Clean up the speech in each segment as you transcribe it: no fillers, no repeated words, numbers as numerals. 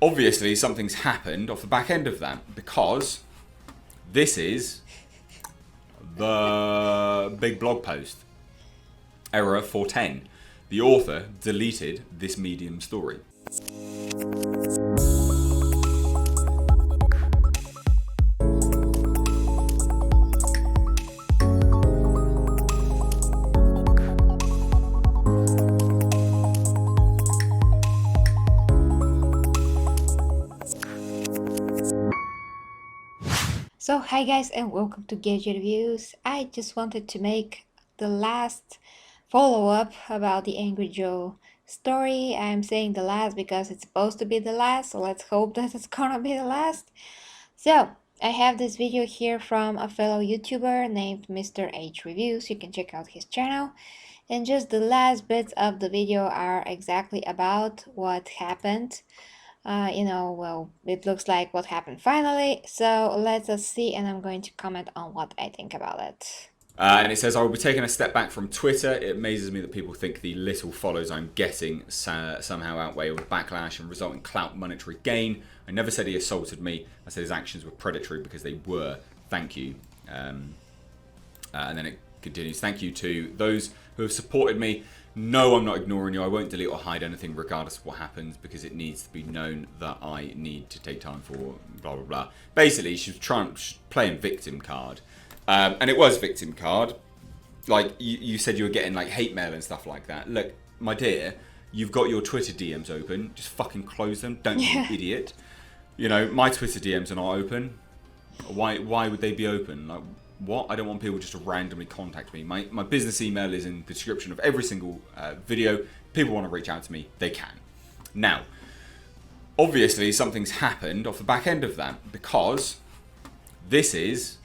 obviously something's happened off the back end of that, because this is the big blog post. Error 410. The author deleted this Medium story. So hi guys, and welcome to Gadget Reviews. I just wanted to make the last follow-up about the Angry Joe story. I'm saying the last because it's supposed to be the last, so let's hope that it's gonna be the last. So I have this video here from a fellow YouTuber named Mr. H Reviews. You can check out his channel. And just the last bits of the video are exactly about what happened. Well, it looks like what happened finally, so let us see, and I'm going to comment on what I think about it. And it says, I will be taking a step back from Twitter. It amazes me that people think the little follows I'm getting somehow outweigh all the backlash and result in clout monetary gain. I never said he assaulted me. I said his actions were predatory because they were. Thank you. And then it continues, thank you to those who have supported me. No, I'm not ignoring you. I won't delete or hide anything regardless of what happens, because it needs to be known that I need to take time for blah, blah, blah. Basically, she's playing victim card. And it was victim card. Like, you said you were getting like hate mail and stuff like that. Look, my dear, you've got your Twitter DMs open. Just fucking close them. Don't be an idiot. You know, my Twitter DMs are not open. Why would they be open? Like, what? I don't want people just to randomly contact me. My business email is in the description of every single video. People want to reach out to me, they can. Now, obviously something's happened off the back end of that, because this is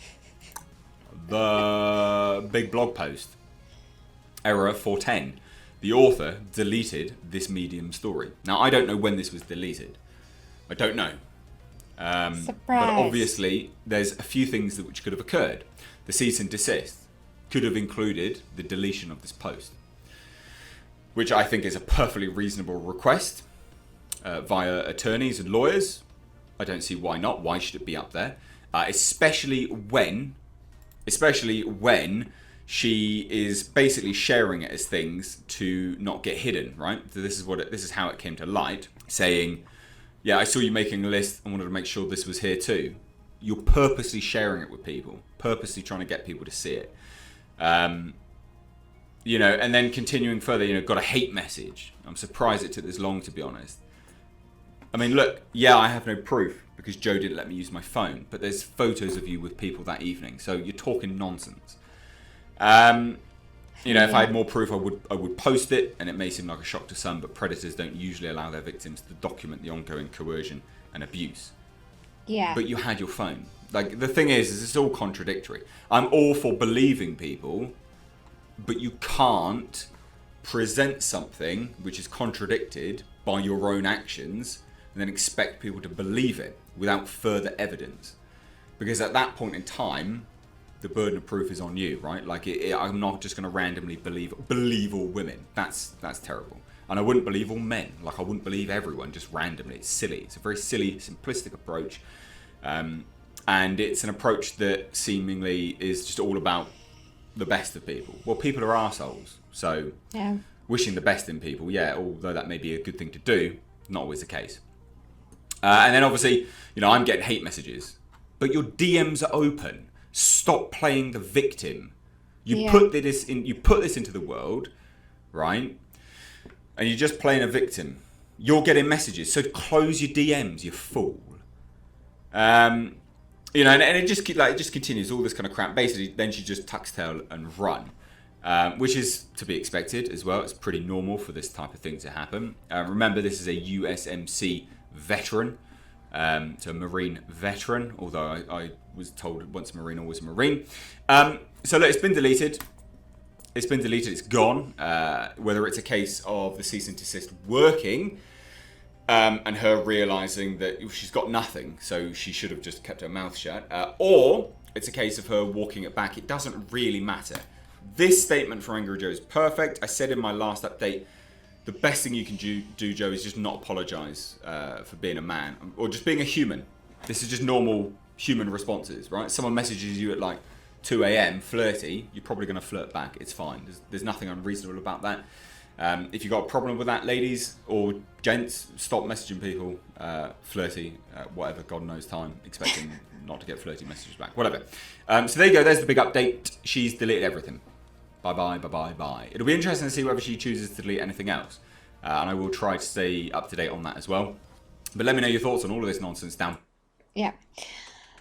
the big blog post. Error 410. The author deleted this Medium story. Now, I don't know when this was deleted. I don't know. But obviously, there's a few things which could have occurred. The cease and desist could have included the deletion of this post, which I think is a perfectly reasonable request via attorneys and lawyers. I don't see why not. Why should it be up there? Especially when she is basically sharing it as things to not get hidden, right? So this is how it came to light, saying, yeah, I saw you making a list and wanted to make sure this was here too. You're purposely sharing it with people, purposely trying to get people to see it. And then continuing further, got a hate message. I'm surprised it took this long, to be honest. I mean, look, yeah, I have no proof because Joe didn't let me use my phone, but there's photos of you with people that evening, so you're talking nonsense. If I had more proof, I would post it, and it may seem like a shock to some, but predators don't usually allow their victims to document the ongoing coercion and abuse. Yeah. But you had your phone. Like, the thing is it's all contradictory. I'm all for believing people, but you can't present something which is contradicted by your own actions and then expect people to believe it without further evidence. Because at that point in time, the burden of proof is on you, right? Like, I'm not just going to randomly believe all women. That's terrible. And I wouldn't believe all men. Like, I wouldn't believe everyone just randomly. It's silly. It's a very silly, simplistic approach. And it's an approach that seemingly is just all about the best of people. Well, people are arseholes. So wishing the best in people, yeah, although that may be a good thing to do, not always the case. And then obviously, I'm getting hate messages. But your DMs are open. Stop playing the victim. You put this into the world, right? And you're just playing a victim. You're getting messages, so close your DMs, you fool. And it just continues all this kind of crap. Basically, then she just tucks tail and run, which is to be expected as well. It's pretty normal for this type of thing to happen. Remember, this is a USMC veteran, so a Marine veteran. Although I was told once a Marine, always a Marine. So look, it's been deleted. It's gone. Whether it's a case of the cease and desist working, and her realizing that she's got nothing, so she should have just kept her mouth shut, or it's a case of her walking it back, it doesn't really matter. This statement from Angry Joe is perfect. I said in my last update, the best thing you can do, Joe, is just not apologise for being a man or just being a human. This is just normal human responses, right? Someone messages you at like 2 a.m. flirty, you're probably going to flirt back. It's fine. There's nothing unreasonable about that. If you've got a problem with that, ladies or gents, stop messaging people flirty, whatever, God knows time, expecting not to get flirty messages back, whatever. So there you go, there's the big update. She's deleted everything. Bye. It'll be interesting to see whether she chooses to delete anything else. And I will try to stay up to date on that as well. But let me know your thoughts on all of this nonsense down. Yeah.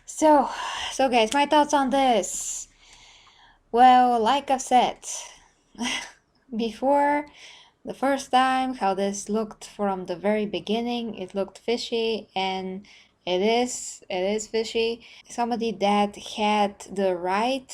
So guys, my thoughts on this. Well, like I've said before, the first time, how this looked from the very beginning, it looked fishy, and it is fishy. Somebody that had the right,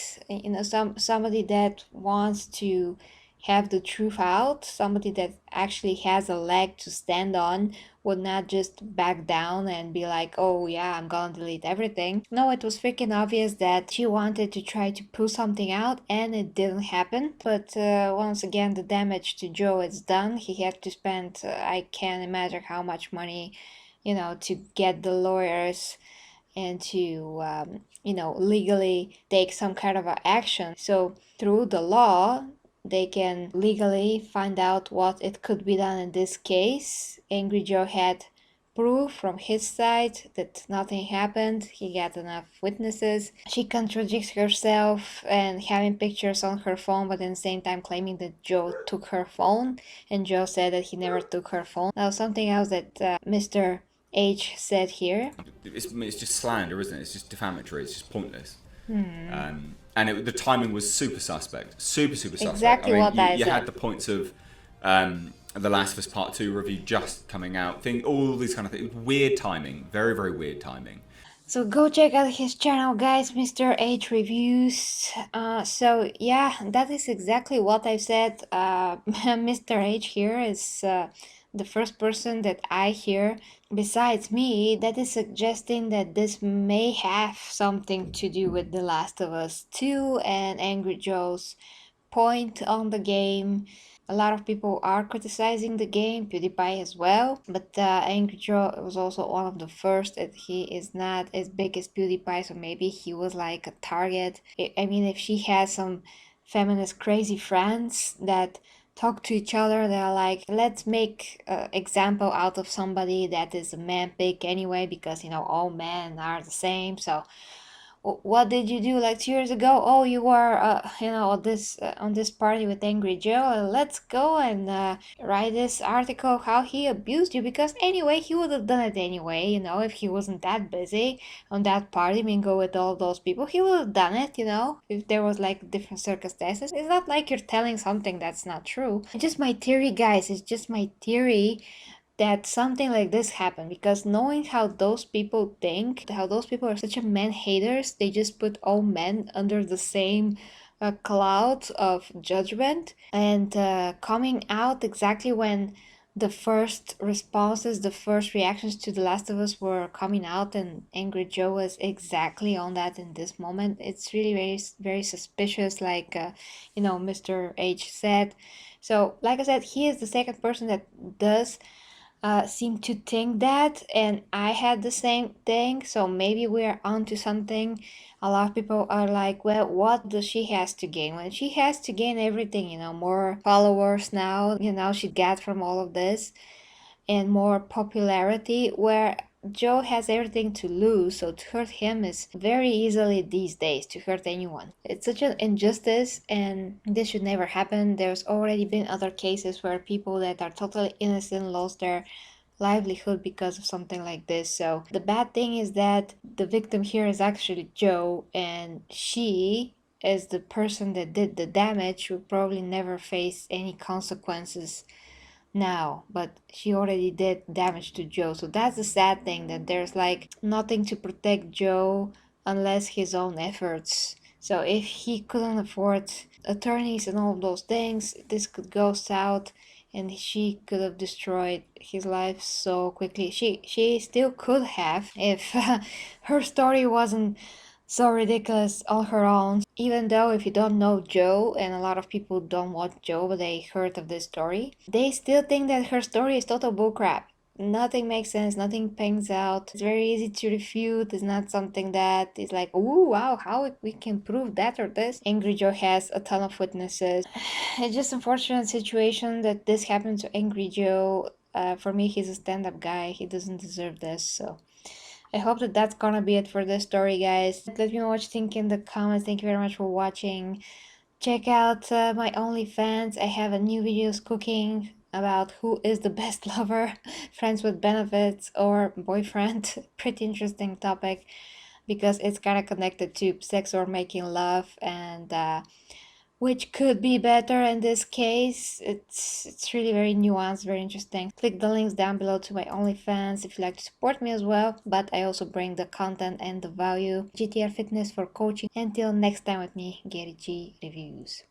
somebody that wants to have the truth out, somebody that actually has a leg to stand on, would not just back down and be like, oh yeah, I'm gonna delete everything. No, it was freaking obvious that she wanted to try to pull something out, and it didn't happen. But once again, the damage to Joe is done. He had to spend, I can't imagine how much money, to get the lawyers and to, legally take some kind of action. So through the law, they can legally find out what it could be done in this case. Angry Joe had proof from his side that nothing happened. He got enough witnesses. She contradicts herself and having pictures on her phone, but at the same time claiming that Joe took her phone, and Joe said that he never took her phone. Now, something else that Mr. H said here. It's just slander, isn't it? It's just defamatory. It's just pointless. And the timing was super suspect. Super suspect. Exactly what I said. You had the points of The Last of Us Part 2 review just coming out. All these kind of things. Weird timing. Very, very weird timing. So go check out his channel, guys, Mr. H Reviews. So yeah, that is exactly what I said. Mr. H here is the first person that I hear besides me that is suggesting that this may have something to do with The Last of Us 2 and Angry Joe's point on the game. A lot of people are criticizing the game, PewDiePie as well, but Angry Joe was also one of the first, and he is not as big as PewDiePie, so maybe he was like a target. I mean, if she has some feminist crazy friends that talk to each other, they're like, let's make an example out of somebody that is a man pig anyway, because all men are the same. So what did you do like 2 years ago? Oh, you were on this party with Angry Joe. Let's go and write this article how he abused you, because anyway he would have done it anyway. If he wasn't that busy on that party mingle with all those people, he would have done it. If there was like different circumstances. It's not like you're telling something that's not true. It's just my theory, guys. It's just my theory that something like this happened, because knowing how those people think, how those people are such a man haters, they just put all men under the same cloud of judgment, and coming out exactly when the first responses, the first reactions to The Last of Us were coming out, and Angry Joe was exactly on that in this moment. It's really very, very suspicious, like Mr. H said. So like I said, he is the second person that does seem to think that, and I had the same thing, so maybe we're onto something. A lot of people are like, well, what does she has to gain? Well, she has to gain everything, more followers now, she got from all of this, and more popularity, where Joe has everything to lose, so to hurt him is very easily these days, to hurt anyone. It's such an injustice, and this should never happen. There's already been other cases where people that are totally innocent lost their livelihood because of something like this. So the bad thing is that the victim here is actually Joe, and she, as the person that did the damage, will probably never face any consequences now, but she already did damage to Joe. So that's the sad thing, that there's like nothing to protect Joe unless his own efforts. So if he couldn't afford attorneys and all of those things, this could go south, and she could have destroyed his life so quickly. She still could have, if her story wasn't so ridiculous on her own. Even though if you don't know Joe, and a lot of people don't watch Joe, but they heard of this story, they still think that her story is total bullcrap. Nothing makes sense, nothing pans out. It's very easy to refute. It's not something that is like, oh wow, how we can prove that or this. Angry Joe has a ton of witnesses. It's just unfortunate situation that this happened to Angry Joe. For me, he's a stand-up guy. He doesn't deserve this, so I hope that that's gonna be it for this story, guys. Let me know what you think in the comments. Thank you very much for watching. Check out my OnlyFans. I have a new videos cooking about who is the best lover, friends with benefits or boyfriend. Pretty interesting topic because it's kind of connected to sex or making love, and which could be better in this case. It's really very nuanced, very interesting. Click the links down below to my OnlyFans if you'd like to support me as well. But I also bring the content and the value. GTR Fitness for coaching. Until next time with me, Gary G Reviews.